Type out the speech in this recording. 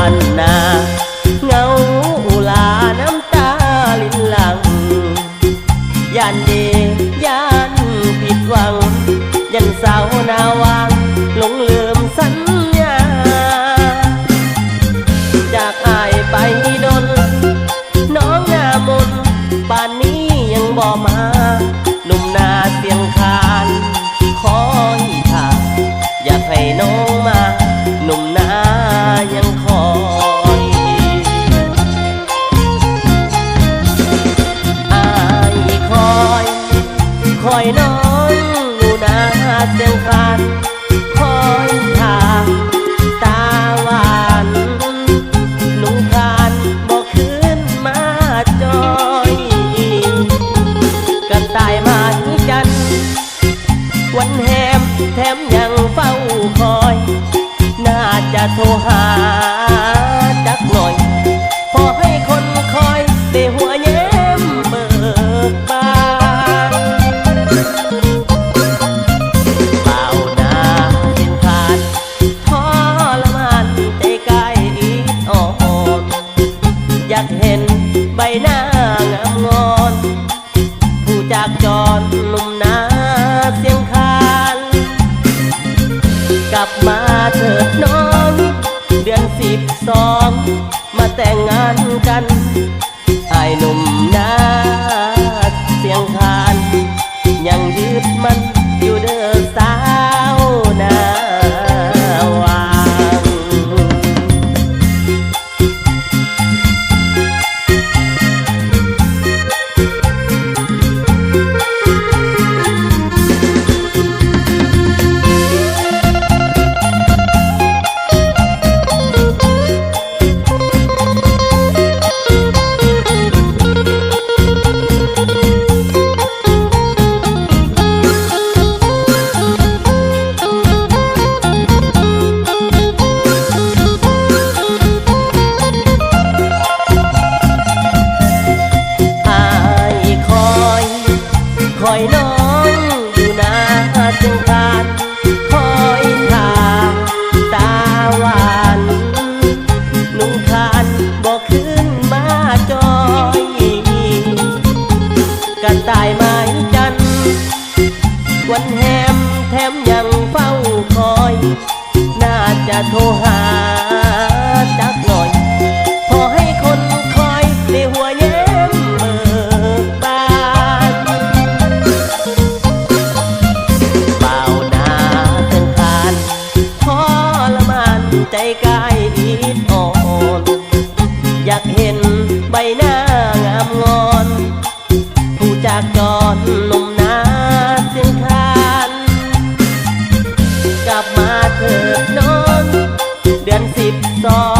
านนาเงาอุลาน้ำตาลินหลังย่านเดย่านผิดหวังยันสาวนาวังหลงลืมสัญญาจากอายไปดนน้องหน้ามนป่านนี้ยังบ่มาหนุ่มนาเสียงคานคอยท่าอยากให้น้องมาหนุ่มนายังคอยอายคอยน้องหนูนาเสียงคานคอยท่าตาหวานหนุ่มคานบอกคืนมาจอยกันตายมาจันวันแฮมแถมยังเฝ้าคอยน่าจะโทรหาจักหน่อยพอให้คนคอยได้หัวแย้มเบิกบานเปล่านาเป็นขาดทรมานใจกายอีดอ่อนอยากเห็นใบหน้างามงอนผู้จากจรหนุ่มนาเสียงคานกลับมาเถิดน้องเดือน12มาแต่งงานกันไอ้หนุ่มนาเสียงคานยังยึดมันอยู่เด้อสาวนาวังคอยน้องอยู่นาเสียงคานคอยท่าตาหวานนุ่งคานบอกคืนมาจอยกันตายไม้จันวันแฮมแถมยังเฝ้าคอยน่าจะโทรหาจักหน่อยพอให้คนคอยได้หัวแย้มเบิกบานใจกายอีดอ่อนอยากเห็นใบหน้างามงอนผู้จากจรหนุ่มนาเสียงคานกลับมาเถิดน้องเดือน12